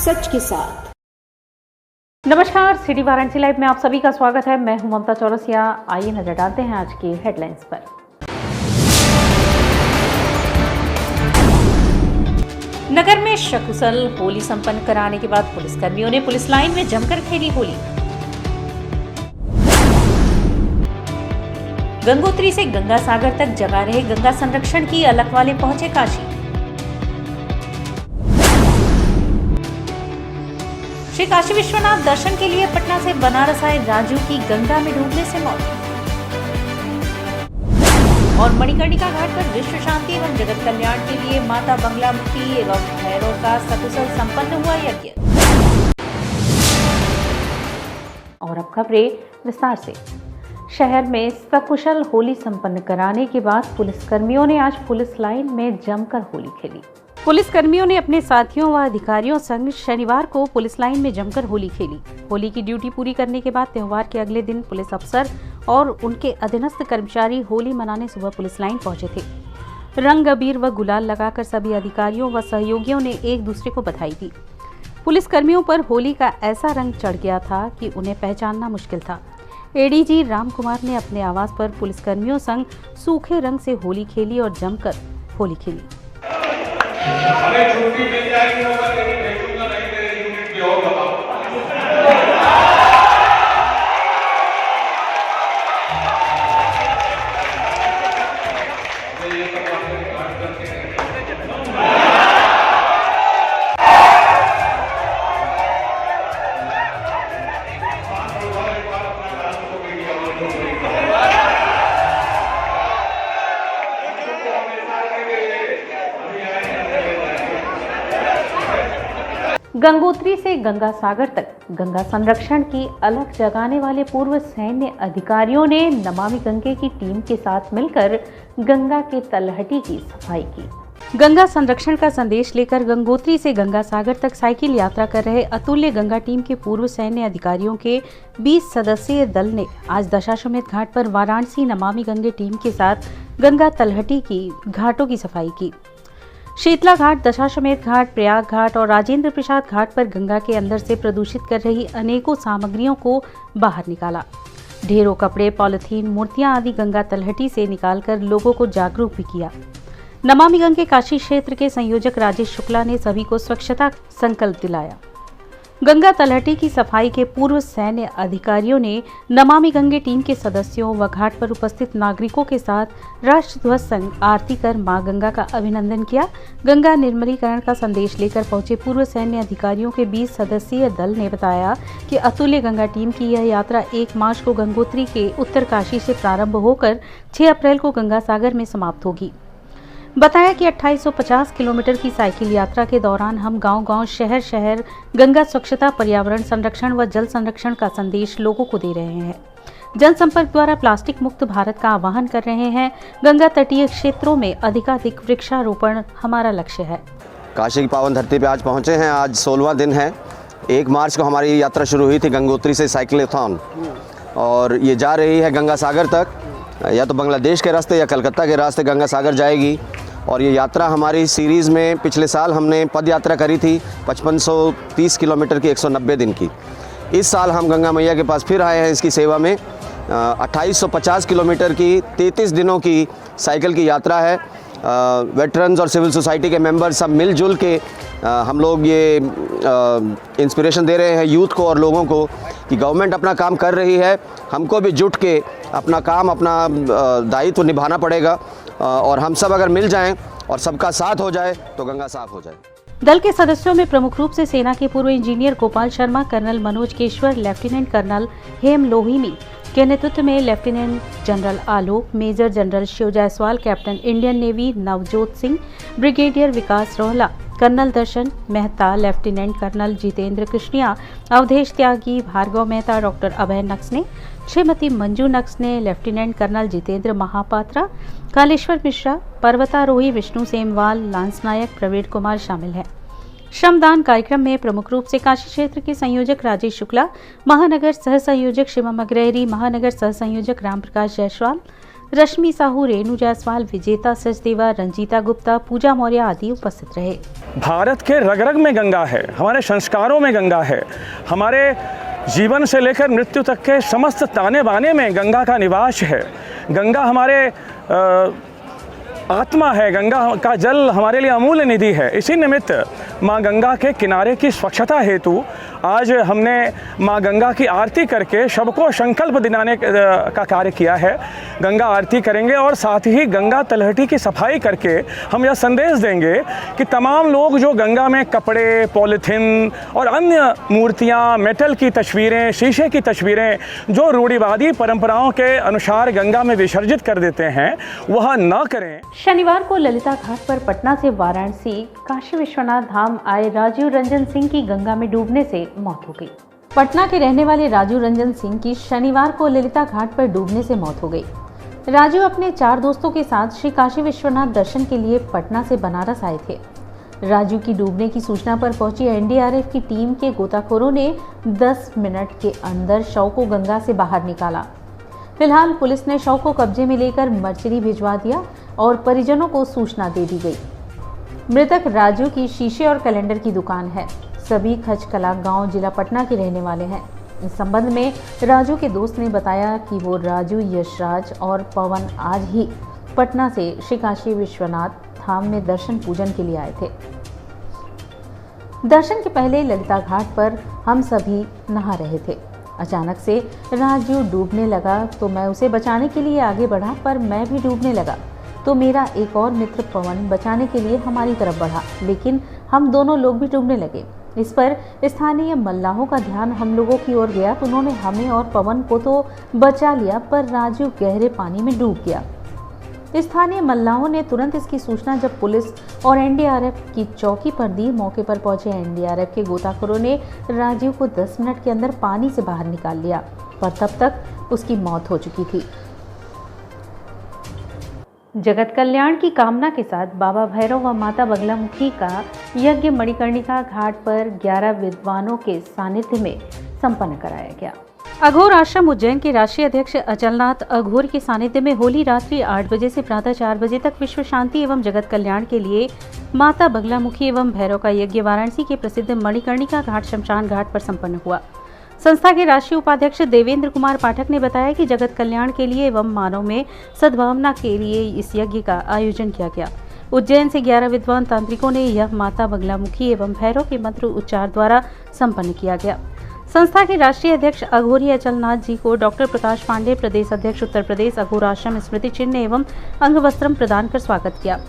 सच के साथ। नमस्कार, सिटी वाराणसी लाइव में आप सभी का स्वागत है। मैं हूं ममता चौरसिया। आइए नजर डालते हैं आज की हेडलाइंस पर। नगर में सकुशल होली संपन्न कराने के बाद पुलिसकर्मियों ने पुलिस लाइन में जमकर खेली होली। गंगोत्री से गंगा सागर तक जगा रहे गंगा संरक्षण की अलख वाले पहुंचे काशी। श्री काशी विश्वनाथ दर्शन के लिए पटना से बनारस आए राजू की गंगा में डूबने से मौत। और मणिकर्णिका घाट पर विश्व शांति एवं जगत कल्याण के लिए माता बंगलामुखी एवं भैरव का सकुशल संपन्न हुआ यज्ञ। और अब खबरें विस्तार से। शहर में सकुशल होली संपन्न कराने के बाद पुलिसकर्मियों ने आज पुलिस लाइन में जमकर होली खेली। पुलिसकर्मियों ने अपने साथियों व अधिकारियों संग शनिवार को पुलिस लाइन में जमकर होली खेली। होली की ड्यूटी पूरी करने के बाद त्योहार के अगले दिन पुलिस अफसर और उनके अधीनस्थ कर्मचारी होली मनाने सुबह पुलिस लाइन पहुंचे थे। रंग अबीर व गुलाल लगाकर सभी अधिकारियों व सहयोगियों ने एक दूसरे को बधाई दी। पुलिसकर्मियों पर होली का ऐसा रंग चढ़ गया था कि उन्हें पहचानना मुश्किल था। एडीजी राम कुमार ने अपने आवास पर पुलिसकर्मियों संग सूखे रंग से होली खेली और जमकर होली खेली। हमें छुट्टी मिल जाएगी होगा लेकिन भेजूंगा नहीं तेरे यूनिट की और बताओ। गंगोत्री से गंगा सागर तक गंगा संरक्षण की अलख जगाने वाले पूर्व सैन्य अधिकारियों ने नमामि गंगे की टीम के साथ मिलकर गंगा के तलहटी की सफाई की। गंगा संरक्षण का संदेश लेकर गंगोत्री से गंगा सागर तक साइकिल यात्रा कर रहे अतुल्य गंगा टीम के पूर्व सैन्य अधिकारियों के 20 सदस्यीय दल ने आज दशाश्वमेध घाट पर वाराणसी नमामि गंगे टीम के साथ गंगा तलहटी की घाटों की सफाई की। शीतला घाट, दशाश्वमेध घाट, प्रयाग घाट और राजेंद्र प्रसाद घाट पर गंगा के अंदर से प्रदूषित कर रही अनेकों सामग्रियों को बाहर निकाला। ढेरों कपड़े, पॉलिथीन, मूर्तियां आदि गंगा तलहटी से निकालकर लोगों को जागरूक भी किया। नमामि गंगे काशी क्षेत्र के संयोजक राजेश शुक्ला ने सभी को स्वच्छता संकल्प दिलाया। गंगा तलहटी की सफाई के पूर्व सैन्य अधिकारियों ने नमामि गंगे टीम के सदस्यों व घाट पर उपस्थित नागरिकों के साथ राष्ट्रध्वज संग आरती कर मां गंगा का अभिनंदन किया। गंगा निर्मलीकरण का संदेश लेकर पहुंचे पूर्व सैन्य अधिकारियों के 20 सदस्यीय दल ने बताया कि अतुल्य गंगा टीम की यह यात्रा 1 मार्च को गंगोत्री के उत्तरकाशी से प्रारंभ होकर 6 अप्रैल को गंगा सागर में समाप्त होगी। बताया कि 2850 किलोमीटर की साइकिल यात्रा के दौरान हम गांव-गांव, शहर-शहर गंगा स्वच्छता, पर्यावरण संरक्षण व जल संरक्षण का संदेश लोगों को दे रहे हैं। जनसंपर्क द्वारा प्लास्टिक मुक्त भारत का आह्वान कर रहे हैं। गंगा तटीय क्षेत्रों में अधिकाधिक वृक्षारोपण हमारा लक्ष्य है। काशी की पावन धरती पे आज पहुंचे हैं। आज 16वां दिन है। 1 मार्च को हमारी यात्रा शुरू हुई थी गंगोत्री से साइकिलोथॉन, और ये जा रही है गंगा सागर तक। या तो बांग्लादेश के रास्ते या कलकत्ता के रास्ते गंगा सागर जाएगी। और ये यात्रा हमारी सीरीज़ में पिछले साल हमने पद यात्रा करी थी 5530 किलोमीटर की 190 दिन की। इस साल हम गंगा मैया के पास फिर आए हैं इसकी सेवा में। 2850 किलोमीटर की 33 दिनों की साइकिल की यात्रा है। वेटरन्स और सिविल सोसाइटी के मेंबर्स सब मिलजुल के हम लोग ये इंस्पिरेशन दे रहे हैं यूथ को और लोगों को कि गवर्नमेंट अपना काम कर रही है, हमको भी जुट के अपना काम, अपना दायित्व निभाना पड़ेगा। और हम सब अगर मिल जाएं और सबका साथ हो जाए तो गंगा साफ हो जाए। दल के सदस्यों में प्रमुख रूप से सेना के पूर्व engineer Gopal Sharma, colonel Manoj Keshwar, lieutenant colonel Hem Lohini के नेतृत्व में lieutenant general Alok, major general Shiv Jaiswal, captain Indian navy Navjot Singh, brigadier Vikas Rohla, colonel Darshan Mehta, lieutenant colonel Jitendra Krishniya, Awadhesh Tyagi, Bhargav Mehta, doctor Abhay Naksane, Shrimati Manju Naksane, lieutenant colonel Jitendra Mahapatra, Kaleshwar Mishra, पर्वतारोही विष्णु सेमवाल, लांस नायक प्रवीण कुमार शामिल हैं। श्रमदान कार्यक्रम में प्रमुख रूप से काशी क्षेत्र के संयोजक राजेश शुक्ला, महानगर सह संयोजक शिवम अग्रहरी, महानगर सह संयोजक राम प्रकाश जायसवाल, रश्मि साहू, रेणु जायसवाल, विजेता सचदेवा, रंजीता गुप्ता, पूजा मौर्य आदि उपस्थित रहे। भारत के रग रग में गंगा है, हमारे संस्कारों में गंगा है, हमारे जीवन से लेकर मृत्यु तक के समस्त ताने बाने में गंगा का निवास है। गंगा हमारे आत्मा है, गंगा का जल हमारे लिए अमूल्य निधि है। इसी निमित्त माँ गंगा के किनारे की स्वच्छता हेतु आज हमने माँ गंगा की आरती करके सबको संकल्प दिलाने का कार्य किया है। गंगा आरती करेंगे और साथ ही गंगा तलहटी की सफाई करके हम यह संदेश देंगे कि तमाम लोग जो गंगा में कपड़े, पॉलीथीन और अन्य मूर्तियाँ, मेटल की तस्वीरें, शीशे की तस्वीरें जो रूढ़िवादी परंपराओं के अनुसार गंगा में विसर्जित कर देते हैं, वह न करें। शनिवार को ललिता घाट पर पटना से वाराणसी काशी विश्वनाथ धाम आए राजीव रंजन सिंह की गंगा में डूबने से मौत हो गई। पटना के रहने वाले राजीव रंजन सिंह की शनिवार को ललिता घाट पर डूबने से मौत हो गई। राजीव अपने 4 दोस्तों के साथ श्री काशी विश्वनाथ दर्शन के लिए पटना से बनारस आए थे। राजीव की डूबने की सूचना पर पहुंची एनडीआरएफ की टीम के गोताखोरों ने 10 मिनट के अंदर शव को गंगा से बाहर निकाला। फिलहाल पुलिस ने शव को कब्जे में लेकर मर्चरी भिजवा दिया और परिजनों को सूचना दे दी गई। मृतक राजू की शीशे और कैलेंडर की दुकान है। सभी खचकला गांव जिला पटना के रहने वाले हैं। इस संबंध में राजू के दोस्त ने बताया कि वो राजू, यशराज और पवन आज ही पटना से श्री काशी विश्वनाथ धाम में दर्शन पूजन के लिए आए थे। दर्शन के पहले ललिता घाट पर हम सभी नहा रहे थे। अचानक से राजू डूबने लगा तो मैं उसे बचाने के लिए आगे बढ़ा, पर मैं भी डूबने लगा तो मेरा एक और मित्र पवन बचाने के लिए हमारी तरफ बढ़ा, लेकिन हम दोनों लोग भी डूबने लगे। इस पर स्थानीय मल्लाहों का ध्यान हम लोगों की ओर गया तो उन्होंने हमें और पवन को तो बचा लिया, पर राजू गहरे पानी में डूब गया। स्थानीय मल्लाहों ने तुरंत इसकी सूचना जब पुलिस और एनडीआरएफ की चौकी पर दी। मौके पर पहुंचे एनडीआरएफ के गोताखोरों ने राजीव को 10 मिनट के अंदर पानी से बाहर निकाल लिया, पर तब तक उसकी मौत हो चुकी थी। जगत कल्याण की कामना के साथ बाबा भैरव व माता बगलामुखी का यज्ञ मणिकर्णिका घाट पर 11 विद्वानों के सानिध्य में संपन्न कराया गया। अघोर आश्रम उज्जैन के राष्ट्रीय अध्यक्ष अचलनाथ अघोर के सानिध्य में होली रात्रि 8 बजे से प्रातः 4 बजे तक विश्व शांति एवं जगत कल्याण के लिए माता बगलामुखी एवं भैरव का यज्ञ वाराणसी के प्रसिद्ध मणिकर्णिका घाट शमशान घाट पर संपन्न हुआ। संस्था के राष्ट्रीय उपाध्यक्ष देवेंद्र कुमार पाठक ने बताया कि जगत कल्याण के लिए एवं मानव में सद्भावना के लिए इस यज्ञ का आयोजन किया गया। उज्जैन से 11 विद्वान तांत्रिकों ने यह माता बगलामुखी एवं भैरव के मंत्र उच्चार द्वारा संपन्न किया गया। संस्था के राष्ट्रीय अध्यक्ष अघोरी अचलनाथ जी को डॉक्टर प्रकाश पांडे, प्रदेश अध्यक्ष उत्तर प्रदेश, अघोर आश्रम स्मृति चिन्ह एवं अंग वस्त्रम प्रदान कर स्वागत किया।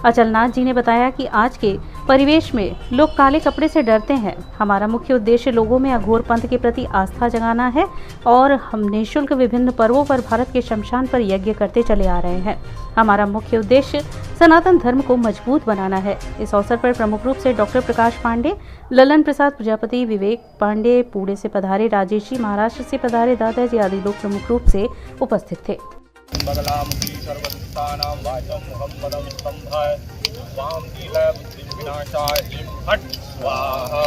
अचलनाथ जी ने बताया कि आज के परिवेश में लोग काले कपड़े से डरते हैं। हमारा मुख्य उद्देश्य लोगों में अघोर पंथ के प्रति आस्था जगाना है और हम निःशुल्क विभिन्न पर्वों पर भारत के शमशान पर यज्ञ करते चले आ रहे हैं। हमारा मुख्य उद्देश्य सनातन धर्म को मजबूत बनाना है। इस अवसर पर प्रमुख रूप से डॉक्टर प्रकाश पांडे, ललन प्रसाद प्रजापति, विवेक पांडे पुणे से पधारे, राजेश जी महाराष्ट्र से पधारे, दादाजी आदि लोग प्रमुख रूप से उपस्थित थे। बगलामुखी सर्वदुष्टानां वाचं मुखं पदं स्तंभाय वां नीलय बुद्धिं विनाशाय ह्रीं फट् स्वाहा।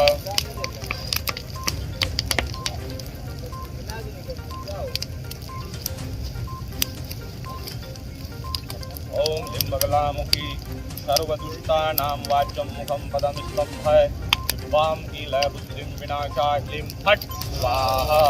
ओम ह्रीं बगलामुखी सर्वदुष्टानां वाचं मुखं पदं स्तंभाय वां नीलय बुद्धिं विनाशाय ह्रीं फट् स्वाहा।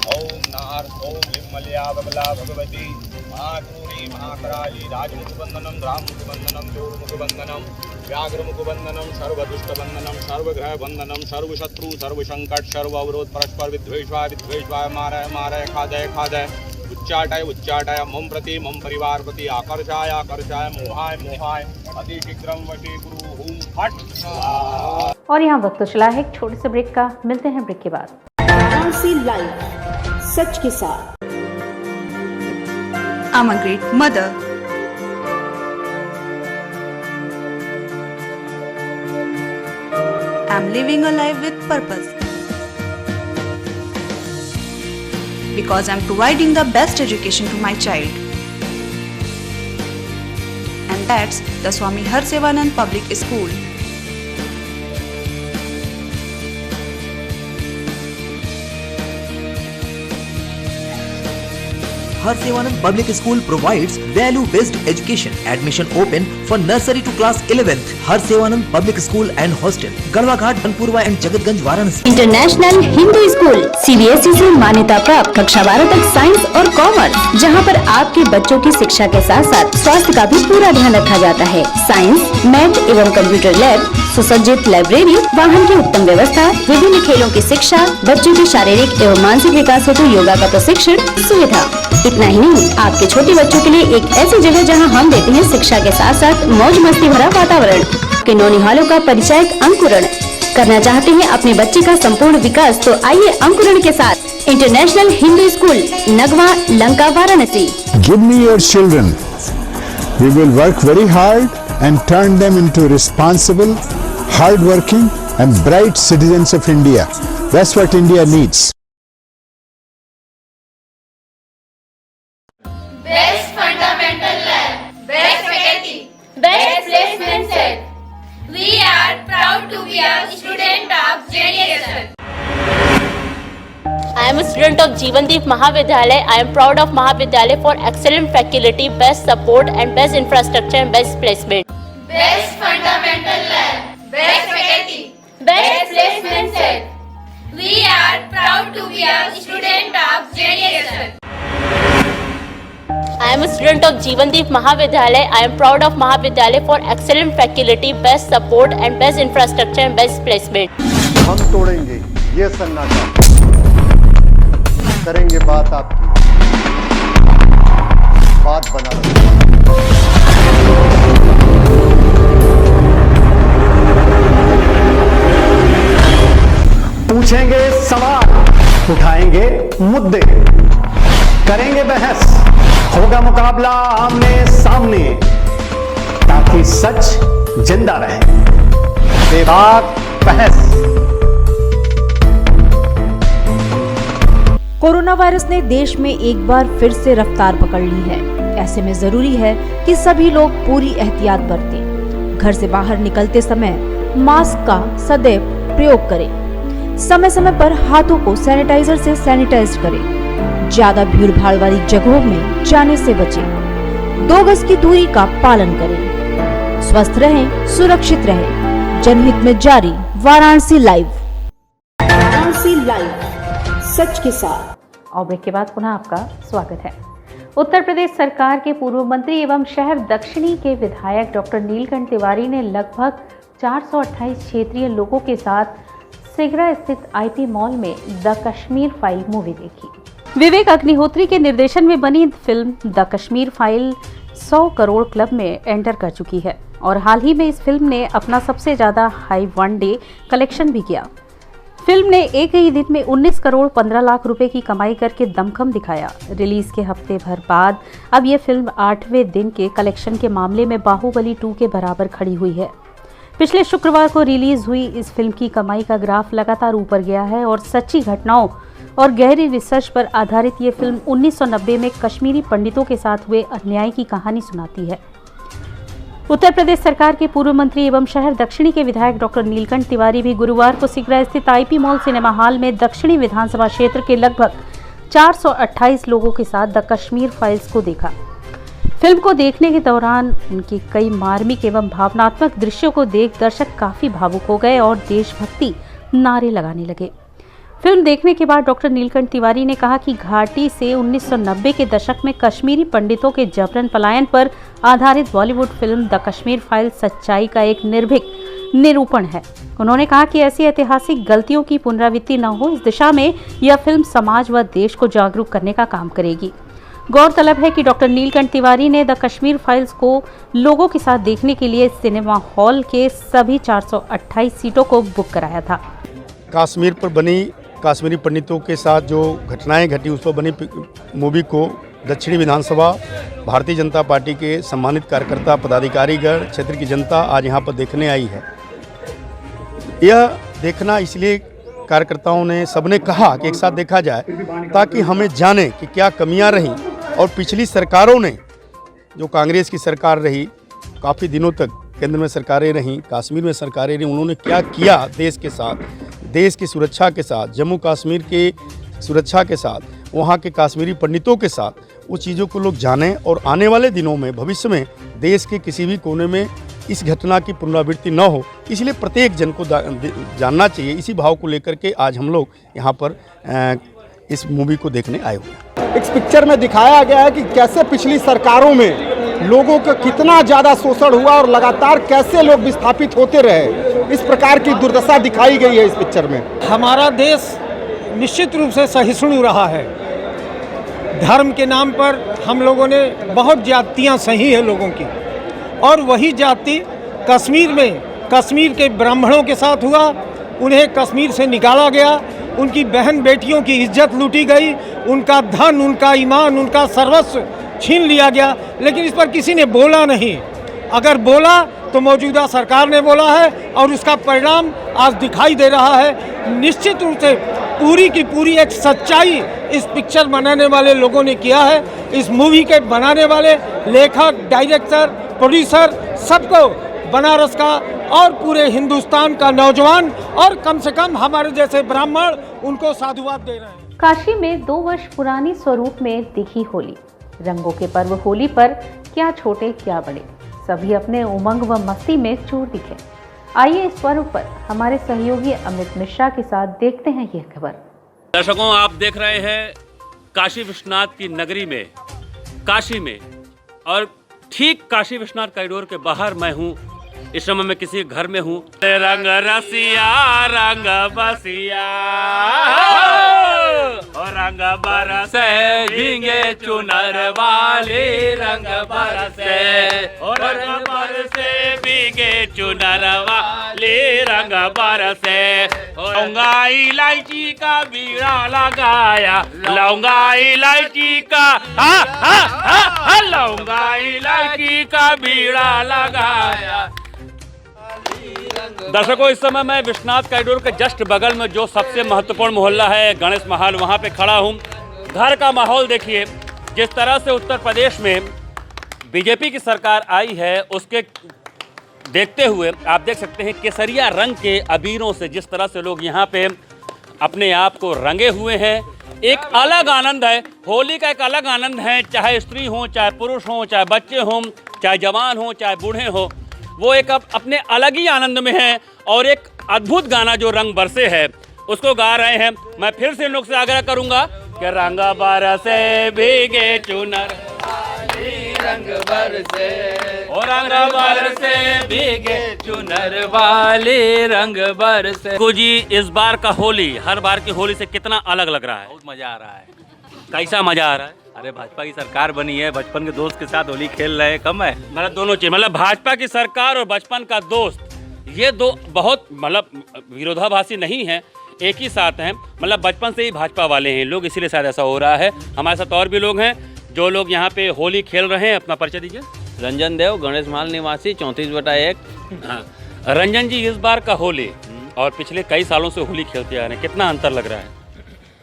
ओम नार ओम लिम्मल्या बगला भगवती महागौरी महाकराली राजमुखबंधनम राममुखबंधनम चोरमुखबंधनम व्याघ्रमुखबंधनम सर्वदुष्टबंधनम सर्वग्रहबंधनम सर्वशत्रु सर्वसंकट सर्व अवरोध परस्पर विद्वेषवाय मारय मारय खादय खादय उच्चाटय मम प्रति मम परिवार प्रति आकर्षाय मोहाय मोहाय अति शीघ्रम वशी गुरु हूं फट स्वाहा। और यहाँ वक्त तो चला है एक छोटे से ब्रेक का। मिलते हैं ब्रेक के बाद। वाराणसी लाइव सच के साथ। I'm a great mother. I'm living a life with purpose. Because I'm providing the best education to my child. And that's the Swami Harsevanand Public School. Harsevanand Public School provides value-based education. Admission open for nursery to class 11th. Harsevanand Public School and Hostel, Galwaghat, Banpurwa and Jagatganj, Varanasi. International Hindu school CBSE से मान्यता प्राप्त कक्षा 12 तक science और commerce, जहां पर आपके बच्चों की शिक्षा के साथ साथ स्वास्थ्य का भी पूरा ध्यान रखा जाता है। साइंस, मैथ एवं कंप्यूटर लैब, सुसज्जित लाइब्रेरी, वाहन की उत्तम व्यवस्था, विभिन्न खेलों की शिक्षा, बच्चों के शारीरिक एवं मानसिक विकास हेतु योगा का प्रशिक्षण सुविधा। इतना ही नहीं, आपके छोटे बच्चों के लिए एक ऐसी जगह जहां हम देते हैं शिक्षा के साथ साथ मौज मस्ती भरा वातावरण। के नौनिहालों का परिचय अंकुरण करना चाहते हैं अपने बच्चे का संपूर्ण विकास, तो आइए अंकुरण के साथ international Hindu school, Nagwa, Lanka, Varanasi. Give me your children. We will work very hard and turn them into responsible, hard-working and bright citizens of India. That's what India needs. Best fundamental lab, best faculty, best placement set. We are proud to be a student of JDSN. I am a student of Jeevandeep Mahavidyalaya. I am proud of Mahavidyalaya for excellent faculty, best support and best infrastructure and best placement. Best fundamental lab, best faculty, best placement set. We are proud to be a student of JDSN. I am a student of Jeevandeep Mahavidyalaya. I am proud of Mahavidyalaya for excellent faculty, best support and best infrastructure and best placement. हम तोड़ेंगे ये सन्नाटा, करेंगे बात आपकी, बात बना पूछेंगे सवाल, उठाएंगे मुद्दे, करेंगे बहस, होगा मुकाबला आमने सामने, ताकि सच जिंदा रहे। बेबाक बहस। कोरोना वायरस ने देश में एक बार फिर से रफ्तार पकड़ ली है। ऐसे में जरूरी है कि सभी लोग पूरी एहतियात बरतें। घर से बाहर निकलते समय मास्क का सदैव प्रयोग करें। समय समय पर हाथों को सैनिटाइजर से सैनिटाइज करें। ज्यादा भीड़ भाड़ वाली जगहों में जाने से बचें। 2 गज की दूरी का पालन करें। स्वस्थ रहें, सुरक्षित रहें। जनहित में जारी वाराणसी लाइव। वाराणसी लाइव, सच के साथ। और ब्रेक के बाद पुनः आपका स्वागत है। उत्तर प्रदेश सरकार के पूर्व मंत्री एवं शहर दक्षिणी के विधायक डॉक्टर नीलकंठ तिवारी ने लगभग 428 क्षेत्रीय लोगों के साथ सिगरा स्थित IP मॉल में द कश्मीर फाइल मूवी देखी। विवेक अग्निहोत्री के निर्देशन में बनी film the Kashmir file 100 crore club में एंटर कर चुकी है और हाल ही में इस फिल्म ने अपना सबसे ज़्यादा हाई वन डे कलेक्शन भी किया। फिल्म ने एक ही दिन में 19 करोड़ 15 लाख रुपए की कमाई करके दमखम दिखाया। रिलीज के हफ्ते भर बाद अब ये फिल्म 8वें दिन के कलेक्शन के मामले में बाहुबली 2 के बराबर खड़ी हुई है। पिछले शुक्रवार को रिलीज हुई इस फिल्म की कमाई का ग्राफ लगातार ऊपर गया है और सच्ची घटनाओं और गहरी रिसर्च पर आधारित ये फिल्म 1990 में कश्मीरी पंडितों के साथ हुए अन्याय की कहानी सुनाती है। उत्तर प्रदेश सरकार के पूर्व मंत्री एवं शहर दक्षिणी के विधायक डॉक्टर नीलकंठ तिवारी भी गुरुवार को सिगरा स्थित IP मॉल सिनेमा हॉल में दक्षिणी विधानसभा क्षेत्र के लगभग 428 लोगों के साथ द कश्मीर फाइल्स को देखा। फिल्म को देखने के दौरान उनके कई मार्मिक एवं भावनात्मक दृश्यों को देख दर्शक काफी भावुक हो गए और देशभक्ति नारे लगाने लगे। फिल्म देखने के बाद डॉक्टर नीलकंठ तिवारी ने कहा कि घाटी से 1990 के दशक में कश्मीरी पंडितों के जबरन पलायन पर आधारित Bollywood film the Kashmir file सच्चाई का एक निर्भीक निरूपण है। उन्होंने कहा कि ऐसी ऐतिहासिक गलतियों की पुनरावृत्ति न हो, इस दिशा में यह फिल्म समाज व देश को जागरूक करने का काम करेगी। गौरतलब है कि डॉक्टर नीलकंठ तिवारी ने द कश्मीर फाइल्स को लोगों के साथ देखने के लिए सिनेमा हॉल के सभी 428 सीटों को बुक कराया था। कश्मीर पर बनी कश्मीरी पंडितों के साथ जो घटनाएं घटी उस पर बनी मूवी को दक्षिणी विधानसभा भारतीय जनता पार्टी के सम्मानित कार्यकर्ता पदाधिकारीगण क्षेत्र की जनता आज यहाँ पर देखने आई है। यह देखना इसलिए कार्यकर्ताओं ने सबने कहा कि एक साथ देखा जाए ताकि हमें जाने कि क्या कमियां रहीं और पिछली सरकारों ने, जो कांग्रेस की सरकार रही, काफ़ी दिनों तक केंद्र में सरकारें रहीं, कश्मीर में सरकारें रहीं, उन्होंने क्या किया देश के साथ, देश की सुरक्षा के साथ, जम्मू कश्मीर के सुरक्षा के साथ, वहाँ के कश्मीरी पंडितों के साथ, वो चीज़ों को लोग जानें और आने वाले दिनों में भविष्य में देश के किसी भी कोने में इस घटना की पुनरावृत्ति न हो, इसलिए प्रत्येक जन को जानना चाहिए। इसी भाव को लेकर के आज हम लोग यहाँ पर इस मूवी को देखने आए हुए हैं। इस पिक्चर में दिखाया गया है कि कैसे पिछली सरकारों में लोगों का कितना ज़्यादा शोषण हुआ और लगातार कैसे लोग विस्थापित होते रहे। इस प्रकार की दुर्दशा दिखाई गई है इस पिक्चर में। हमारा देश निश्चित रूप से सहिष्णु रहा है। धर्म के नाम पर हम लोगों ने बहुत जातियाँ सही है लोगों की, और वही जाति कश्मीर में कश्मीर के ब्राह्मणों के साथ हुआ। उन्हें कश्मीर से निकाला गया, उनकी बहन बेटियों की इज्जत लूटी गई, उनका धन, उनका ईमान, उनका सर्वस्व छीन लिया गया, लेकिन इस पर किसी ने बोला नहीं। अगर बोला तो मौजूदा सरकार ने बोला है और उसका परिणाम आज दिखाई दे रहा है। निश्चित रूप से पूरी की पूरी एक सच्चाई इस पिक्चर बनाने वाले लोगों ने किया है। इस मूवी के बनाने वाले लेखक, डायरेक्टर, प्रोड्यूसर, सबको बनारस का और पूरे हिंदुस्तान का नौजवान और कम से कम हमारे जैसे ब्राह्मण उनको साधुवाद दे रहे हैं। काशी में 2 वर्ष पुरानी स्वरूप में दिखी होली। रंगों के पर्व होली पर क्या छोटे क्या बड़े, सभी अपने उमंग व मस्ती में चूर दिखे। आइए इस पर्व पर हमारे सहयोगी अमित मिश्रा के साथ देखते हैं यह खबर। दर्शकों, आप देख रहे हैं काशी विश्वनाथ की नगरी में, काशी में, और ठीक काशी विश्वनाथ कॉरिडोर के बाहर मैं हूँ। इस समय मैं किसी घर में हूँ। रंग रसिया रंग बसिया और रंग बरसे भीगे चुनर वाले, रंग बरसे और रंग बरसे भीगे चुनर वाले, रंग बरसे। लौंगा इलायची का बीड़ा लगाया, लौंगा इलायची का लौंगा इलायची का बीड़ा लगाया। दर्शकों, इस समय मैं विश्वनाथ कॉरिडोर के जस्ट बगल में जो सबसे महत्वपूर्ण मोहल्ला है गणेश महल, वहाँ पे खड़ा हूँ। घर का माहौल देखिए। जिस तरह से उत्तर प्रदेश में बीजेपी की सरकार आई है, उसके देखते हुए आप देख सकते हैं केसरिया रंग के अबीरों से जिस तरह से लोग यहाँ पे अपने आप को रंगे हुए हैं। एक अलग आनंद है, होली का एक अलग आनंद है। चाहे स्त्री हो, चाहे पुरुष हो, चाहे बच्चे हों, चाहे जवान हो, चाहे बूढ़े हो, वो एक अपने अलग ही आनंद में हैं। और एक अद्भुत गाना जो रंग बरसे है उसको गा रहे हैं। मैं फिर से इन लोग से आग्रह करूंगा कि रंग बरसे भीगे चुनर वाली, रंग बरसे और रंग बरसे भीगे चुनर वाली, रंग बरसे। जी, इस बार का होली हर बार की होली से कितना अलग लग रहा है? बहुत मजा आ रहा है। कैसा मजा आ रहा है? अरे भाजपा की सरकार बनी है, बचपन के दोस्त के साथ होली खेल रहे हैं, कम है। मतलब दोनों चीज, मतलब भाजपा की सरकार और बचपन का दोस्त, ये दो बहुत मतलब विरोधाभासी नहीं है, एक ही साथ हैं। मतलब बचपन से ही भाजपा वाले हैं लोग, इसीलिए शायद ऐसा हो रहा है। हमारे साथ और भी लोग हैं जो लोग यहाँ पे होली खेल रहे हैं। अपना परिचय दीजिए। रंजन देव, गणेश महल निवासी, 34/1। हाँ, रंजन जी, इस बार का होली और पिछले कई सालों से होली खेलते आ रहे हैं, कितना अंतर लग रहा है?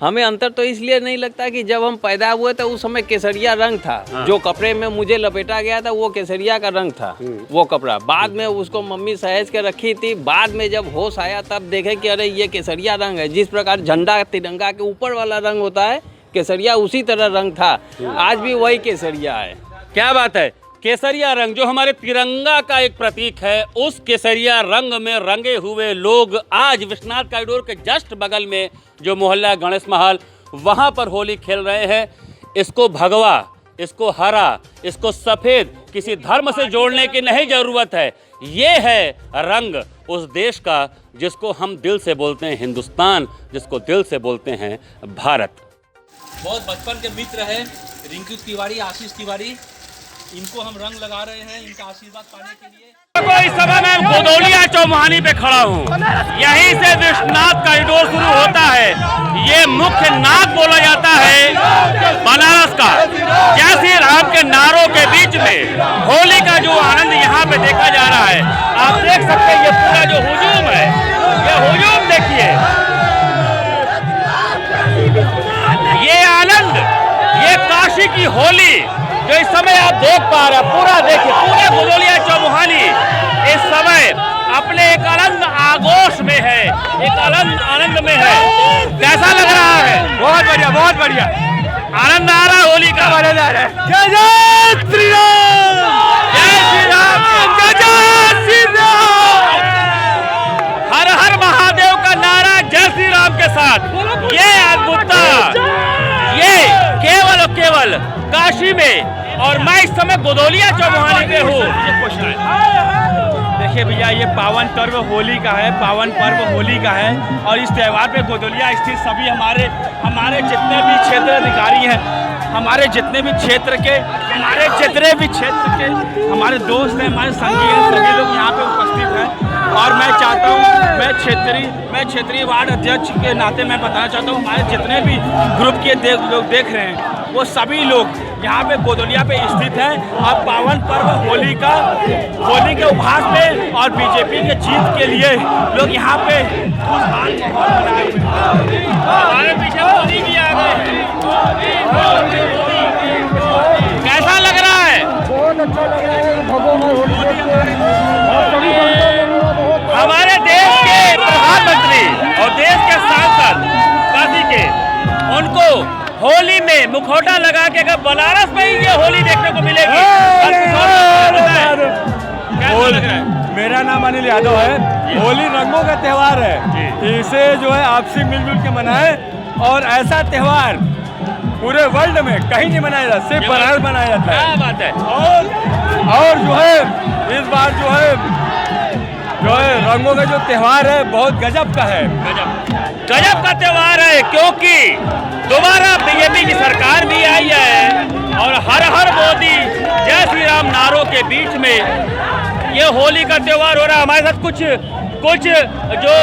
हमें अंतर तो इसलिए नहीं लगता कि जब हम पैदा हुए तो उस समय केसरिया रंग था। हाँ। जो कपड़े में मुझे लपेटा गया था वो केसरिया का रंग था। वो कपड़ा बाद में उसको मम्मी सहेज के रखी थी। बाद में जब होश आया तब देखे कि अरे ये केसरिया रंग है। जिस प्रकार झंडा तिरंगा के ऊपर वाला रंग होता है, केसरिया उसी तरह रंग था। आज भी वही केसरिया है। क्या बात है। केसरिया रंग जो हमारे तिरंगा का एक प्रतीक है, उस केसरिया रंग में रंगे हुए लोग आज विश्वनाथ कॉरिडोर के जस्ट बगल में जो मोहल्ला गणेश महल, वहाँ पर होली खेल रहे हैं। इसको भगवा, इसको हरा, इसको सफ़ेद किसी धर्म से जोड़ने की नहीं ज़रूरत है। ये है रंग उस देश का जिसको हम दिल से बोलते हैं हिंदुस्तान, जिसको दिल से बोलते हैं भारत। बहुत बचपन के मित्र हैं रिंकू तिवारी, आशीष तिवारी, इनको हम रंग लगा रहे हैं इनका आशीर्वाद पाने के लिए। इस समय मैं गोदौलिया चौमुहानी पे खड़ा हूँ। यहीं से विश्वनाथ कॉरिडोर शुरू होता है। ये मुख्य नाद बोला जाता है बनारस का। जय श्री राम के नारों के बीच में होली का जो आनंद यहाँ पे देखा जा रहा है, आप देख सकते हैं। ये पूरा जो हुजूम है, ये हुजूम देखिए, ये आनंद, ये काशी की होली जो इस समय आप देख पा रहे हैं। पूरा देखिए, पूरा गोदौलिया चौमुहानी इस समय अपने एक अलग आगोश में है, एक अलग आनंद में है। कैसा लग रहा है? बहुत बढ़िया, बहुत बढ़िया। आनंद आ रहा है होली का। बने जा रहे हैं। जय जय श्री राम, जय श्री राम, जय जय श्री राम। हर हर महादेव का नारा जय श्री राम के साथ ये अद्भुतता, ये केवल और केवल काशी में, और मैं इस समय गोदौलिया चौमुहानी पे हूँ। देखिए भैया, ये पावन पर्व होली का है, पावन पर्व होली का है, और इस त्यौहार पे गोदौलिया स्थित सभी हमारे जितने भी क्षेत्र अधिकारी हैं, हमारे जितने भी क्षेत्र के हमारे दोस्त हैं, हमारे संगी हैं, सभी लोग यहाँ पे उपस्थित हैं। और मैं चाहता हूँ, मैं क्षेत्रीय वार्ड अध्यक्ष के नाते मैं बताना चाहता हूँ, हमारे जितने भी ग्रुप के लोग देख रहे हैं, वो सभी लोग यहाँ पे गोदौलिया पे स्थित हैं। और पावन पर्व होली के उपहास में और बीजेपी के जीत के लिए लोग यहाँ पे खुशहाल मनाए हुए हैं। हमारे पीछे मोदी भी आ गए हैं। कैसा लग रहा है? बहुत अच्छा लग रहा है। हमारे देश के प्रधानमंत्री और देश के सांसद काशी के, उनको होली में मुखौटा लगा के अगर बनारस में ही ये होली देखने को मिलेगी। कैसा लग रहा है? मेरा नाम अनिल यादव है। होली रंगों का त्यौहार है, इसे जो है आपसी मिलजुल के मनाएं, और ऐसा त्यौहार पूरे वर्ल्ड में कहीं नहीं मनाया जाता, सिर्फ बनारस मनाया जाता है। क्या बात है। और जो है इस बार जो है रंगों का जो त्यौहार है बहुत गजब का है। गजब का त्यौहार है, क्योंकि दोबारा बीजेपी की सरकार भी आई है, और हर हर मोदी जय श्री राम नारों के बीच में ये होली का त्यौहार हो रहा है। हमारे साथ कुछ जो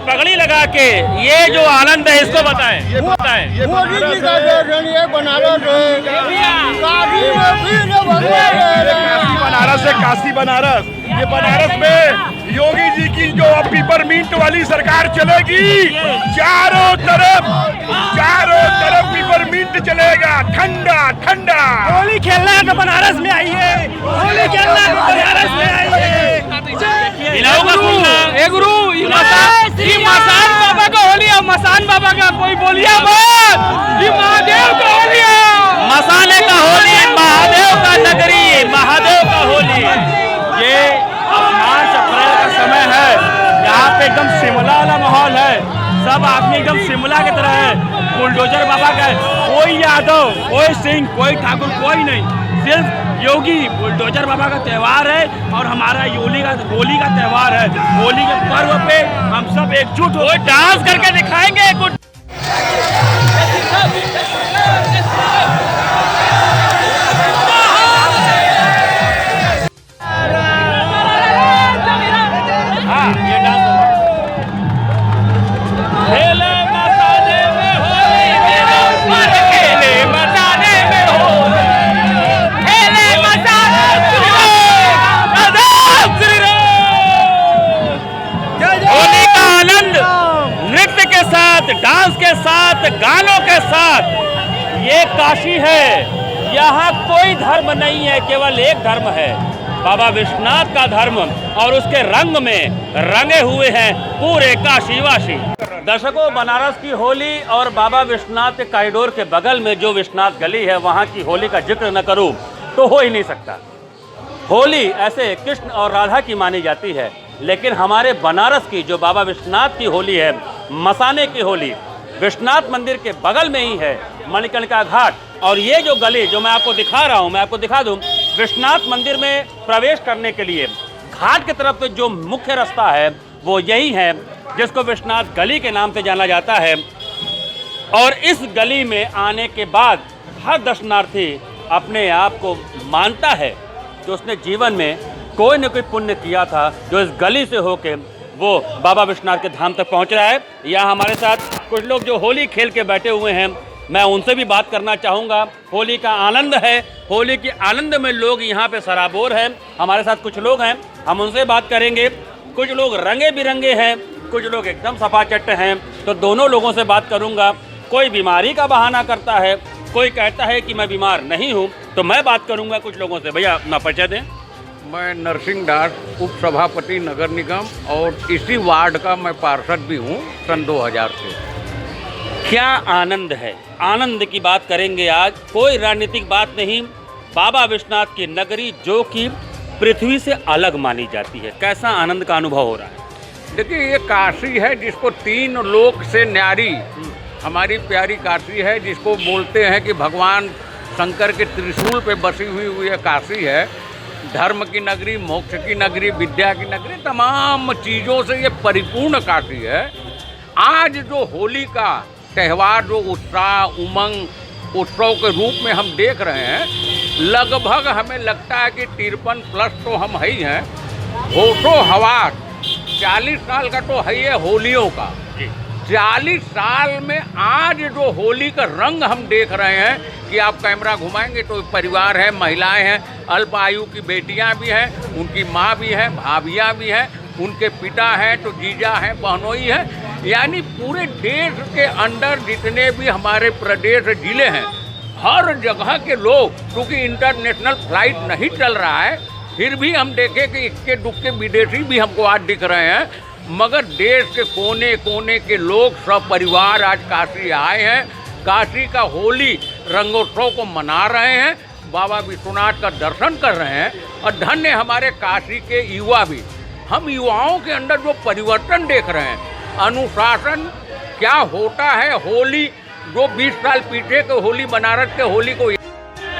पगड़ी लगा के ये जो आनंद है, इसको बताएं। ये मोदी जी का दर्शन, ये बनारस है, काशी बनारस। ये बनारस में योगी जी की जो अब पिपरमिंट वाली सरकार चलेगी, चारों तरफ पिपरमिंट चलेगा, ठंडा ठंडा। होली खेलना है तो बनारस में आइए, होली खेलना है तो बनारस में आइए। गुरु मसान बाबा का होली है, मसान बाबा का कोई बोलिए मत, ये महादेव का होली है, मसाले का होली, महादेव का नगरी, महादेव का होली। ये अब मार्च अप्रैल का समय है, यहाँ पे एकदम शिमला वाला माहौल है, सब आदमी एकदम शिमला की तरह है। बुलडोजर बाबा का है, कोई यादव, कोई सिंह, कोई ठाकुर, कोई नहीं, सिर्फ योगी। बुलडोजर बाबा का त्यौहार है, और हमारा होली का त्यौहार है। होली के पर्व पे हम सब एकजुट हो डांस करके दिखाएंगे कुछ। डांस के साथ, गानों के साथ, ये काशी है। यहाँ कोई धर्म नहीं है, केवल एक धर्म है, बाबा विश्वनाथ का धर्म, और उसके रंग में रंगे हुए हैं पूरे काशीवासी। दर्शकों, बनारस की होली और बाबा विश्वनाथ के कॉरिडोर के बगल में जो विश्वनाथ गली है, वहाँ की होली का जिक्र न करूँ तो हो ही नहीं सकता। होली ऐसे कृष्ण और राधा की मानी जाती है, लेकिन हमारे बनारस की जो बाबा विश्वनाथ की होली है, मसाने की होली, विश्वनाथ मंदिर के बगल में ही है मणिकर्णिका घाट। और ये जो गली जो मैं आपको दिखा रहा हूँ, मैं आपको दिखा दूँ, विश्वनाथ मंदिर में प्रवेश करने के लिए घाट की तरफ जो मुख्य रास्ता है वो यही है, जिसको विश्वनाथ गली के नाम से जाना जाता है। और इस गली में आने के बाद हर दर्शनार्थी अपने आप को मानता है कि उसने जीवन में कोई न कोई पुण्य किया था, जो इस गली से होके वो बाबा विश्वनाथ के धाम तक पहुंच रहा है। यहाँ हमारे साथ कुछ लोग जो होली खेल के बैठे हुए हैं, मैं उनसे भी बात करना चाहूँगा। होली का आनंद है, होली के आनंद में लोग यहाँ पे सराबोर हैं। हमारे साथ कुछ लोग हैं, हम उनसे बात करेंगे। कुछ लोग रंगे बिरंगे हैं, कुछ लोग एकदम सफाचट हैं, तो दोनों लोगों से बात करूँगा। कोई बीमारी का बहाना करता है, कोई कहता है कि मैं बीमार नहीं हूँ, तो मैं बात करूँगा कुछ लोगों से। भैया अपना परिचय दें। मैं नरसिंह दास, उप सभापति नगर निगम, और इसी वार्ड का मैं पार्षद भी हूँ सन 2000 से। क्या आनंद है, आनंद की बात करेंगे आज। कोई राजनीतिक बात नहीं, बाबा विश्वनाथ की नगरी जो कि पृथ्वी से अलग मानी जाती है, कैसा आनंद का अनुभव हो रहा है? देखिए, ये काशी है जिसको 3 लोक से न्यारी, हमारी प्यारी काशी है, जिसको बोलते हैं कि भगवान शंकर के त्रिशूल पे बसी हुई ये काशी है। धर्म की नगरी, मोक्ष की नगरी, विद्या की नगरी, तमाम चीज़ों से ये परिपूर्ण काशी है। आज जो होली का त्यौहार, जो उत्साह उमंग उत्सव के रूप में हम देख रहे हैं, लगभग हमें लगता है कि 53+ तो हम ही हैं। होशो हवास 40 साल का तो है ये होलियों का। 40 साल में आज जो होली का रंग हम देख रहे हैं कि आप कैमरा घुमाएंगे तो परिवार है, महिलाएं हैं, अल्प आयु की बेटियां भी हैं, उनकी माँ भी है, भाभियाँ भी हैं, उनके पिता हैं तो जीजा हैं, बहनोई हैं, यानी पूरे देश के अंदर जितने भी हमारे प्रदेश जिले हैं, हर जगह के लोग, क्योंकि इंटरनेशनल फ्लाइट नहीं चल रहा है, फिर भी हम देखें कि इक्के दुक्के विदेशी भी हमको आज दिख रहे हैं, मगर देश के कोने कोने के लोग सब परिवार आज काशी आए हैं। काशी का होली रंगोत्सव को मना रहे हैं, बाबा विश्वनाथ का दर्शन कर रहे हैं, और धन्य हमारे काशी के युवा भी। हम युवाओं के अंदर जो परिवर्तन देख रहे हैं, अनुशासन क्या होता है, होली जो 20 साल पीछे के होली, बनारस के होली को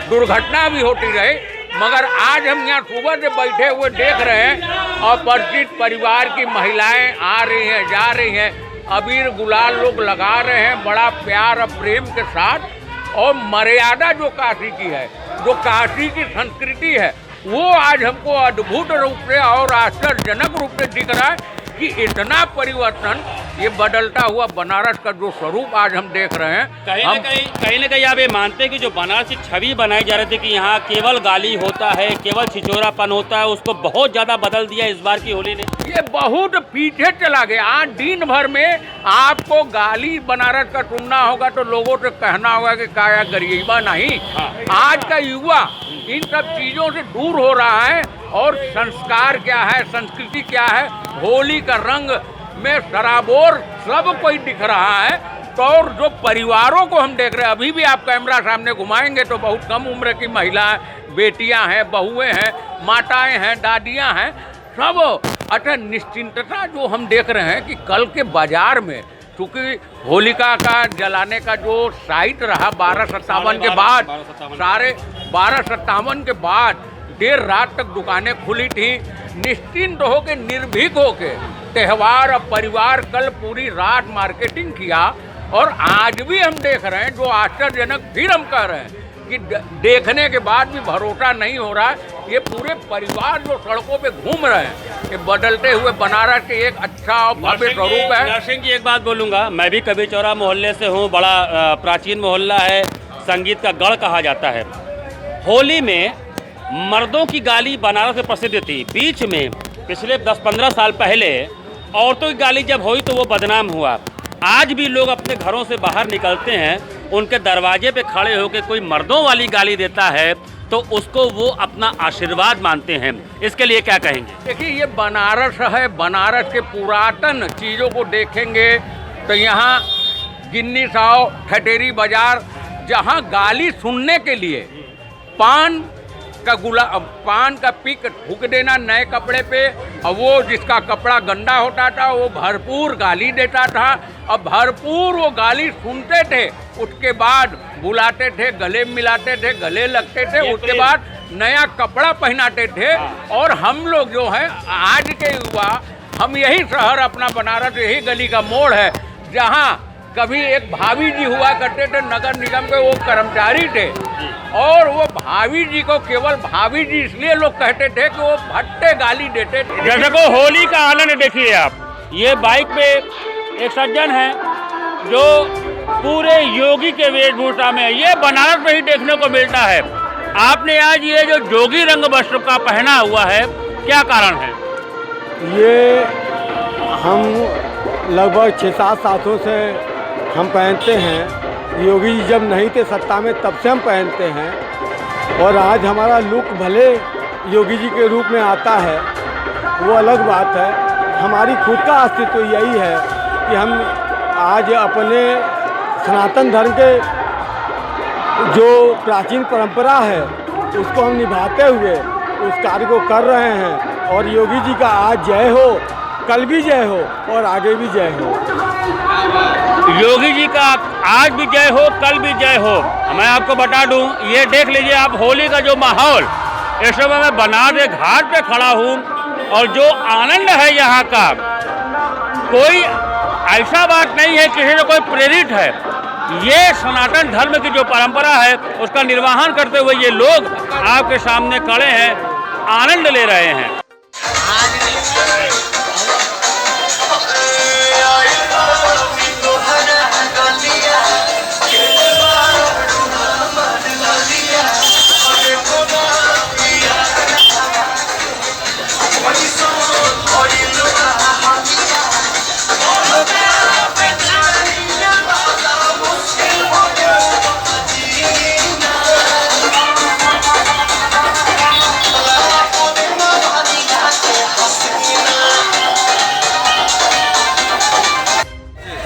दुर्घटना भी होती रहे, मगर आज हम यहाँ सुबह से बैठे हुए देख रहे हैं, अपरिचित परिवार की महिलाएं आ रही हैं, जा रही हैं, अबीर गुलाल लोग लगा रहे हैं बड़ा प्यार और प्रेम के साथ। और मर्यादा जो काशी की है, जो काशी की संस्कृति है, वो आज हमको अद्भुत रूप से और आश्चर्यजनक रूप से दिख रहा है कि इतना परिवर्तन, ये बदलता हुआ बनारस का जो स्वरूप आज हम देख रहे हैं। कहीं ना कहीं आप ये मानते हैं कि जो बनारस की छवि बनाई जा रही थी कि यहाँ केवल गाली होता है, केवल छिचोरापन होता है, उसको बहुत ज़्यादा बदल दिया इस बार की होली ने? ये बहुत पीछे चला गया। आज दिन भर में आपको गाली बनारस का सुनना होगा तो लोगों से कहना होगा कि काया गरीबा नहीं। आज का युवा इन सब चीज़ों से दूर हो रहा है, और संस्कार क्या है, संस्कृति क्या है, होली का रंग में सराबोर सब कोई दिख रहा है। तो और जो परिवारों को हम देख रहे हैं, अभी भी आप कैमरा सामने घुमाएंगे तो बहुत कम उम्र की महिलाएं, बेटियां हैं, बहुएं हैं, माताएं हैं, दादियां हैं, सब अटल निश्चिंतता जो हम देख रहे हैं कि कल के बाजार में, चूँकि होलिका का जलाने का जो साइट रहा 1257 के बाद, 1257 के बाद देर रात तक दुकानें खुली थी, निश्चिंत होके, निर्भीक होके त्यौहार और परिवार कल पूरी रात मार्केटिंग किया। और आज भी हम देख रहे हैं, जो आश्चर्यजनक फिर हम कह रहे हैं कि देखने के बाद भी भरोसा नहीं हो रहा है, ये पूरे परिवार जो सड़कों पे घूम रहे हैं, ये बदलते हुए बनारस के एक अच्छा और भव्य स्वरूप है। नरसिंह की एक बात बोलूँगा, मैं भी कभी चौरा मोहल्ले से हूँ, बड़ा प्राचीन मोहल्ला है, संगीत का गढ़ कहा जाता है। होली में मर्दों की गाली बनारस में प्रसिद्ध थी। बीच में पिछले 10-15 साल पहले औरतों की गाली जब हुई तो वो बदनाम हुआ। आज भी लोग अपने घरों से बाहर निकलते हैं, उनके दरवाजे पे खड़े होकर कोई मर्दों वाली गाली देता है तो उसको वो अपना आशीर्वाद मानते हैं। इसके लिए क्या कहेंगे? देखिए, ये बनारस है, बनारस के पुरातन चीज़ों को देखेंगे तो यहाँ गिन्नी साव, ठटेरी बाजार, जहाँ गाली सुनने के लिए पान का पिक फूक देना नए कपड़े पे, और वो जिसका कपड़ा गंदा होता था वो भरपूर गाली देता था, और भरपूर वो गाली सुनते थे, उसके बाद बुलाते थे, गले मिलाते थे, गले लगते थे, उसके बाद नया कपड़ा पहनाते थे। और हम लोग जो है आज के युवा, हम यही शहर अपना बनारस, यही गली का मोड़ है जहाँ कभी एक भाभी जी हुआ करते थे, नगर निगम के वो कर्मचारी थे, और वो भाभी जी को केवल भाभी जी इसलिए लोग कहते थे कि वो भट्टे गाली देते थे। जैसे को होली का आनंद देखिए आप, ये बाइक पे एक सज्जन है जो पूरे योगी के वेशभूषा में, ये बनारस में ही देखने को मिलता है। आपने आज ये जो जोगी रंग वस्त्र का पहना हुआ है, क्या कारण है? ये हम लगभग 6-7 सालों से हम पहनते हैं। योगी जी जब नहीं थे सत्ता में तब से हम पहनते हैं, और आज हमारा लुक भले योगी जी के रूप में आता है, वो अलग बात है। हमारी खुद का अस्तित्व यही है कि हम आज अपने सनातन धर्म के जो प्राचीन परंपरा है उसको हम निभाते हुए उस कार्य को कर रहे हैं। और योगी जी का आज जय हो, कल भी जय हो और आगे भी जय हो। योगी जी का आज भी जय हो, कल भी जय हो। मैं आपको बता दूं, ये देख लीजिए आप होली का जो माहौल, इस समय मैं बनारस घाट पे खड़ा हूँ और जो आनंद है यहाँ का, कोई ऐसा बात नहीं है किसी से कोई प्रेरित है। ये सनातन धर्म की जो परंपरा है उसका निर्वहन करते हुए ये लोग आपके सामने खड़े हैं, आनंद ले रहे हैं।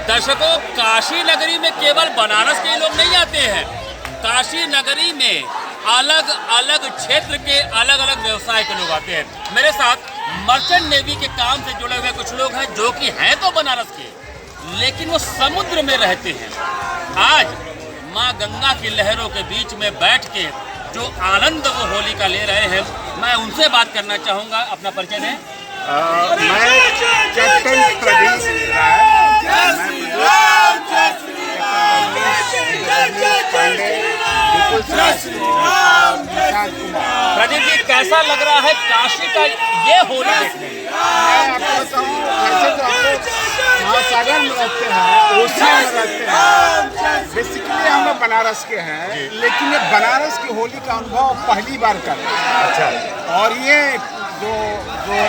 दर्शकों, काशी नगरी में केवल बनारस के लोग नहीं आते हैं। काशी नगरी में अलग अलग क्षेत्र के अलग अलग व्यवसाय के लोग आते हैं। मेरे साथ मर्चेंट नेवी के काम से जुड़े हुए कुछ लोग हैं जो कि हैं तो बनारस के, लेकिन वो समुद्र में रहते हैं। आज माँ गंगा की लहरों के बीच में बैठ के जो आनंद वो होली का ले रहे हैं, मैं उनसे बात करना चाहूँगा। अपना परिचय दें। मैं कैप्टन प्रदीप राय, प्रदीप जी, कैसा लग रहा है काशी का ये होली देखने में? मैं आपको बताऊं, वैसे तो हम लोग महासागर में रहते हैं, ओसिया में रहते हैं, बेसिकली हम लोग बनारस के हैं, लेकिन ये बनारस की होली का अनुभव पहली बार कर रहे हैं। अच्छा। और ये जो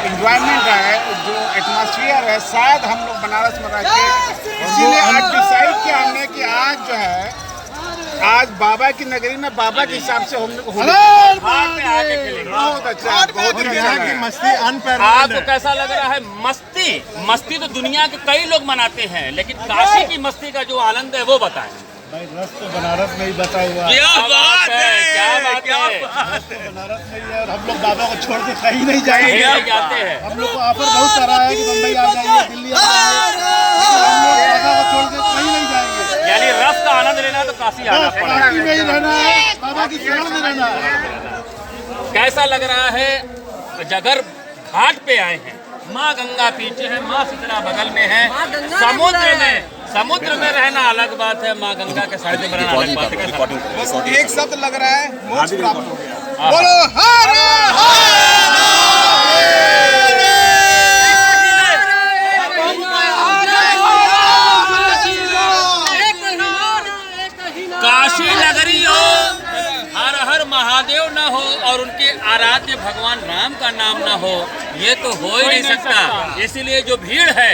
एनवायरनमेंट है, जो एटमॉस्फेयर है, शायद हम लोग बनारस में रह के इसीलिए आज डिसाइड किया हमने कि आज जो है, आज बाबा की नगरी में बाबा के हिसाब से हम लोग आगे खेलेंगे। बहुत अच्छा, बहुत अच्छा की मस्ती अनपैराल्ड। आपको कैसा लग रहा है? मस्ती तो दुनिया के कई लोग मनाते हैं, लेकिन काशी की मस्ती का जो आनंद है वो बताएं। भाई रस तो बनारस में ही बता हुआ है। क्या बात है, क्या बात है। बनारस में ही है और हम लोग बाबा को छोड़ के कहीं नहीं जाएंगे। हम लोग को ऑफर बहुत सारा है कि मुंबई आ जाइए, दिल्ली आ जाइए, हम लोग बाबा को छोड़ के कहीं नहीं जाएंगे। यानी रस का आनंद लेना तो काशी आना पड़ेगा। काशी में ही रहना है, बाबा की शरण में रहना है। कैसा लग रहा है? जगर घाट पे आए हैं, माँ गंगा पीछे है, माँ शीतला बगल में है। समुद्र में रहना अलग बात है, माँ गंगा के साइड में रहना अलग बात है। एक शब्द लग रहा है, मोक्ष प्राप्त हो गया। बोलो हर काशी नगरी हो, हर हर महादेव न हो और उनके आराध्य भगवान राम का नाम न हो, ये तो हो ही नहीं सकता। इसीलिए जो भीड़ है,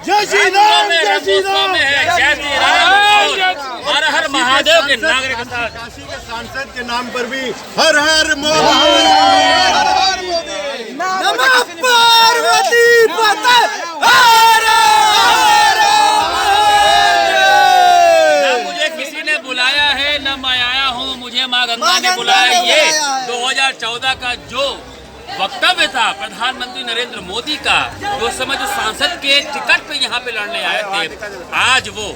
जय श्री राम, जय श्री राम है, जय श्री राम, हर हर महादेव के नागरिक काशी के सांसद के नाम पर भी हर हर महादेव, नमः पार्वती पते, हर हर न मुझे किसी ने बुलाया है, न मैं आया हूँ, मुझे माँ गंगा ने बुलाया। ये 2014 का जो वक्तव्य था प्रधानमंत्री नरेंद्र मोदी का, जो समय जो सांसद के टिकट पे यहाँ पे लड़ने आए थे, आज वो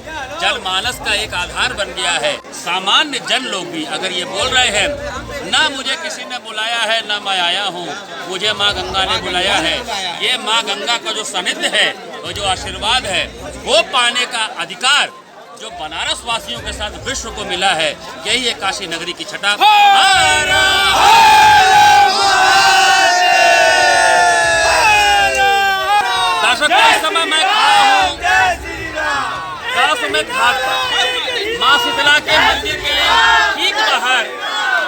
जनमानस का एक आधार बन गया है। सामान्य जन लोग भी अगर ये बोल रहे हैं, ना मुझे किसी ने बुलाया है, ना मैं आया हूँ, मुझे माँ गंगा ने बुलाया है, ये माँ गंगा का जो सानिध्य है और जो आशीर्वाद है, वो पाने का अधिकार जो बनारस वासियों के साथ विश्व को मिला है, यही है काशी नगरी की छटा। दर्शकों, इस समय मैं खड़ा हूँ काशी घाट पर, माँ शीतला के मंदिर के ठीक बाहर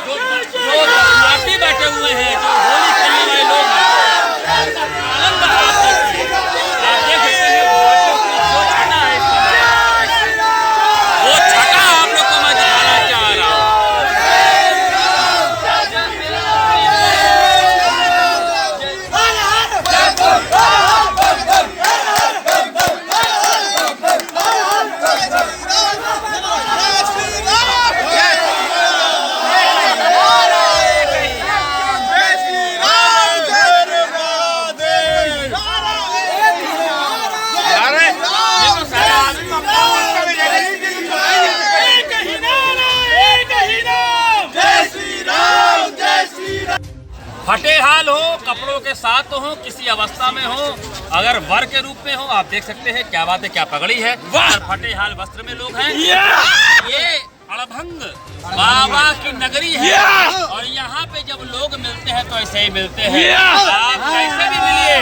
जो दर्शनार्थी बैठे हुए हैं, जो होली खेलने वाले लोग हैं, आनंद आप देख सकते हैं। घाटों की जो छटा है इस समय, वो छटा आप लोग को मैं दिखाना चाह रहा हूँ। फटे हाल हो, कपड़ों के साथ हो, किसी अवस्था में हो, अगर वर के रूप में हो, आप देख सकते हैं क्या बात है, क्या पगड़ी है, और फटे हाल वस्त्र में लोग हैं। ये अड़भंग बाबा की नगरी है और यहाँ पे जब लोग मिलते हैं तो ऐसे ही मिलते हैं। आप कैसे भी मिलिए।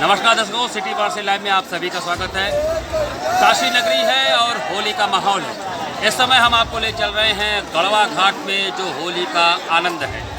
नमस्कार दर्शकों, सिटी वार्से लाइव में आप सभी का स्वागत है। काशी नगरी है और होली का माहौल है। इस समय हम आपको ले चल रहे हैं गढ़वा घाट में जो होली का आनंद है।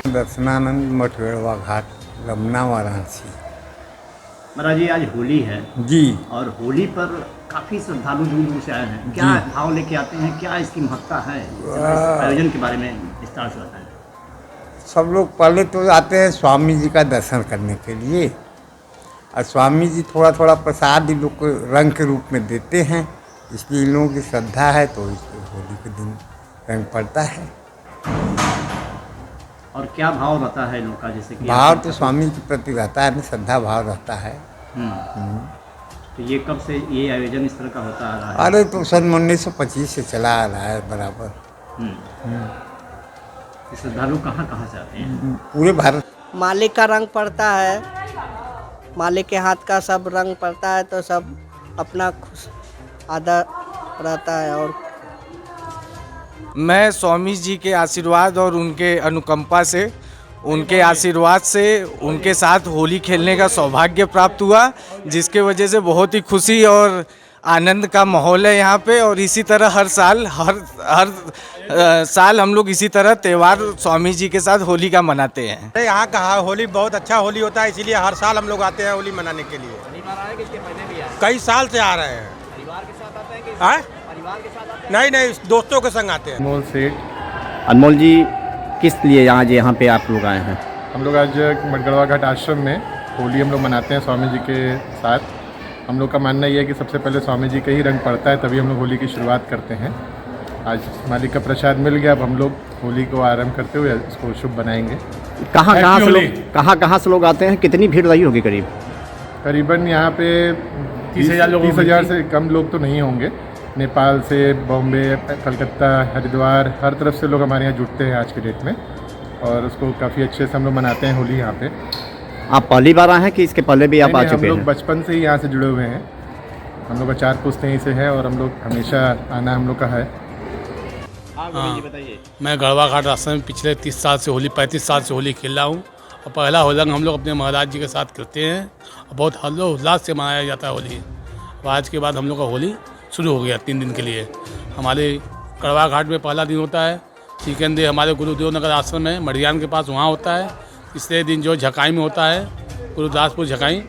दर्शनानंद मठ गढ़वा घाट, रमना, वाराणसी। महाराज जी, आज होली है जी, और होली पर काफ़ी श्रद्धालु दूर दूर से आए हैं। क्या भाव लेके आते हैं, क्या इसकी महत्ता है, इस आयोजन के बारे में विस्तार से बताएं। सब लोग पहले तो आते हैं स्वामी जी का दर्शन करने के लिए, और स्वामी जी थोड़ा थोड़ा प्रसाद इन लोग को रंग के रूप में देते हैं, इसलिए इन लोगों की श्रद्धा है तो इस होली के दिन रंग पड़ता है। और क्या भाव रहता है लोग का, जैसे कि भाव तो स्वामी के प्रति रहता है, श्रद्धा भाव रहता है। तो ये कब से ये आयोजन इस तरह का होता आ रहा है? अरे तो सन 1925 से चला आ रहा है बराबर। श्रद्धालु कहाँ कहाँ से आते हैं? पूरे भारत। मालिक का रंग पड़ता है, मालिक के हाथ का सब रंग पड़ता है, तो सब अपना खुश आदर रहता है। और मैं स्वामी जी के आशीर्वाद और उनके अनुकंपा से, उनके आशीर्वाद से उनके साथ होली खेलने का सौभाग्य प्राप्त हुआ, जिसके वजह से बहुत ही खुशी और आनंद का माहौल है यहाँ पे। और इसी तरह हर साल हम लोग इसी तरह त्यौहार स्वामी जी के साथ होली का मनाते हैं। यहाँ का होली बहुत अच्छा होली होता है, इसीलिए हर साल हम लोग आते हैं होली मनाने के लिए। कई साल से आ रहे हैं। परिवार के साथ आते हैं कि परिवार के साथ आते हैं? नहीं, दोस्तों के संग आते हैं। अनमोल सेठ। अनमोल जी, किस लिए यहाँ पे आप लोग आए हैं? हम लोग आज मटगड़वा घाट आश्रम में होली हम लोग मनाते हैं स्वामी जी के साथ। हम लोग का मानना ये है कि सबसे पहले स्वामी जी का ही रंग पड़ता है, तभी हम लोग होली की शुरुआत करते हैं। आज मालिक का प्रसाद मिल गया, अब हम लोग होली को आरंभ करते हुए इसको शुभ बनाएंगे। कहाँ से लोग आते हैं? कितनी भीड़ रही होगी? करीबन यहाँ पे 30,000 से कम लोग तो नहीं होंगे। नेपाल से, बॉम्बे, कलकत्ता, हरिद्वार, हर तरफ से लोग हमारे यहाँ जुटते हैं आज के डेट में, और उसको काफ़ी अच्छे से हम लोग मनाते हैं होली यहाँ पे। आप पहली बार आए हैं कि इसके पहले भी आप आ चुके हैं? हम लोग बचपन से ही यहाँ से जुड़े हुए हैं। हम लोग का 4 पुश्त यहीं से है और हम लोग हमेशा आना हम लोग का है। मैं गढ़वा घाट आश्रम में पिछले 30 साल से 35 साल से होली खेल रहा हूँ। और पहला होली हम लोग अपने महाराज जी के साथ खेलते हैं और बहुत हर्षोल्लास से मनाया जाता है होली। और आज के बाद हम लोग का होली शुरू हो गया 3 दिन के लिए। हमारे गढ़वा घाट में पहला दिन होता है सिकंदे, हमारे गुरुदेव नगर आश्रम है मढ़ियान के पास, वहाँ होता है। तीसरे दिन जो झकाई में होता है, गुरुदासपुर झकाई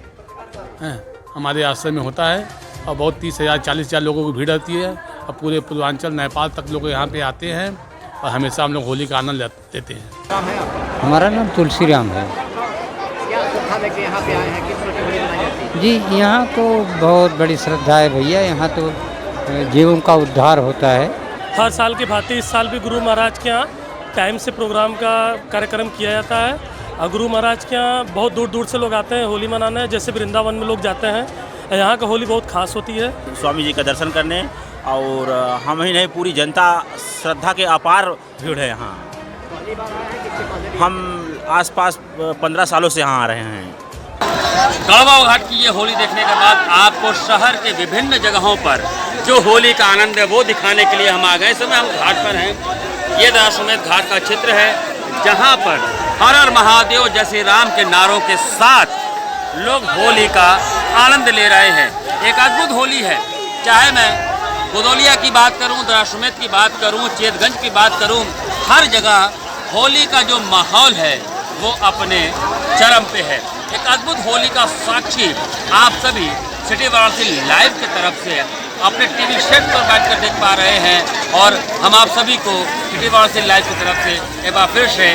हमारे आश्रम में होता है। और बहुत 30,000-40,000 लोगों की भीड़ रहती है। और पूरे पूर्वांचल नेपाल तक लोग यहाँ पे आते हैं और हमेशा हम लोग होली का आनंद लेते हैं। हमारा नाम तुलसी राम है। जी, यहाँ तो बहुत बड़ी श्रद्धा है भैया। यहाँ तो जीवों का उद्धार होता है। हर साल की भांति इस साल भी गुरु महाराज के यहाँ टाइम से प्रोग्राम का कार्यक्रम किया जाता है। और गुरु महाराज के यहाँ बहुत दूर दूर से लोग आते हैं होली मनाने, जैसे वृंदावन में लोग जाते हैं। यहाँ का होली बहुत खास होती है। स्वामी जी का दर्शन करने, और हम ही नहीं पूरी जनता श्रद्धा के अपार भीड़ है यहाँ। हम आसपास 15 सालों से यहाँ आ रहे हैं। गढ़वा घाट की ये होली देखने के बाद आपको शहर के विभिन्न जगहों पर जो होली का आनंद है वो दिखाने के लिए हम आ गए। इस समय हम घाट पर हैं। ये दशाश्वमेध घाट का चित्र है, जहाँ पर हर हर महादेव जैसे राम के नारों के साथ लोग होली का आनंद ले रहे हैं। एक अद्भुत होली है। चाहे मैं गोदौलिया की बात करूं, दशाश्वमेध की बात करूं, चेतगंज की बात करूं, हर जगह होली का जो माहौल है वो अपने चरम पे है। एक अद्भुत होली का साक्षी आप सभी सिटी वाराणसी लाइव की तरफ से अपने टीवी सेट पर बैठकर देख पा रहे हैं। और हम आप सभी को सिटी वाराणसी लाइव की तरफ से एक बार फिर से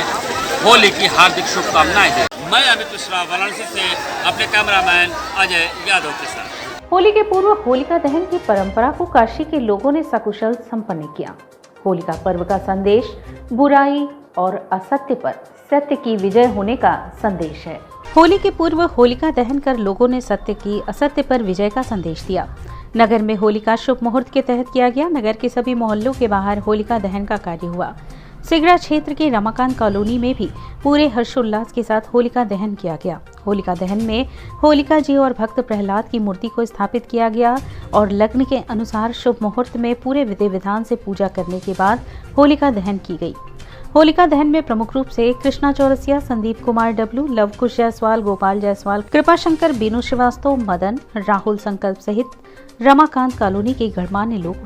होली की हार्दिक शुभकामनाएं दें। मैं अमित मिश्रा वाराणसी से अपने कैमरामैन अजय यादव के साथ। होली के पूर्व होलिका दहन की परंपरा को काशी के लोगों ने सकुशल संपन्न किया। होलिका पर्व का संदेश बुराई और असत्य पर सत्य की विजय होने का संदेश है। होली के पूर्व होलिका दहन कर लोगों ने सत्य की असत्य पर विजय का संदेश दिया। नगर में होलिका शुभ मुहूर्त के तहत किया गया। नगर के सभी मोहल्लों के बाहर होलिका दहन का कार्य हुआ। सिगड़ा क्षेत्र के रमाकांत कॉलोनी में भी पूरे हर्षोल्लास के साथ होलिका दहन किया गया। होलिका दहन में होलिका जी और भक्त प्रहलाद की मूर्ति को स्थापित किया गया और लग्न के अनुसार शुभ मुहूर्त में पूरे विधि विधान से पूजा करने के बाद होलिका दहन की गई। होलिका दहन में प्रमुख रूप से कृष्णा चौरसिया, संदीप कुमार डब्लू, लवकुश जायसवाल, गोपाल जायसवाल, कृपा शंकर, बीनू श्रीवास्तव, मदन, राहुल संकल्प सहित रमाकांत कॉलोनी के गणमान्य लोग।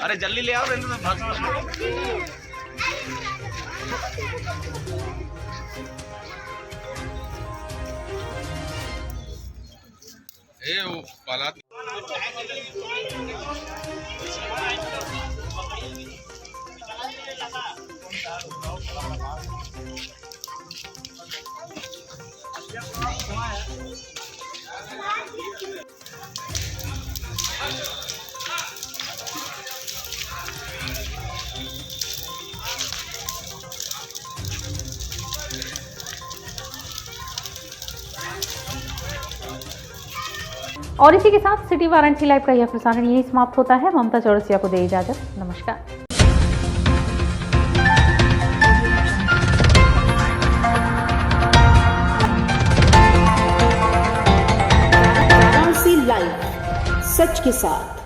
अरे जल्दी ले आओ। और इसी के साथ सिटी वाराणसी लाइव का यह प्रसारण यही समाप्त होता है। ममता चौरसिया को दे इजाजत। नमस्कार। वाराणसी लाइव, सच के साथ।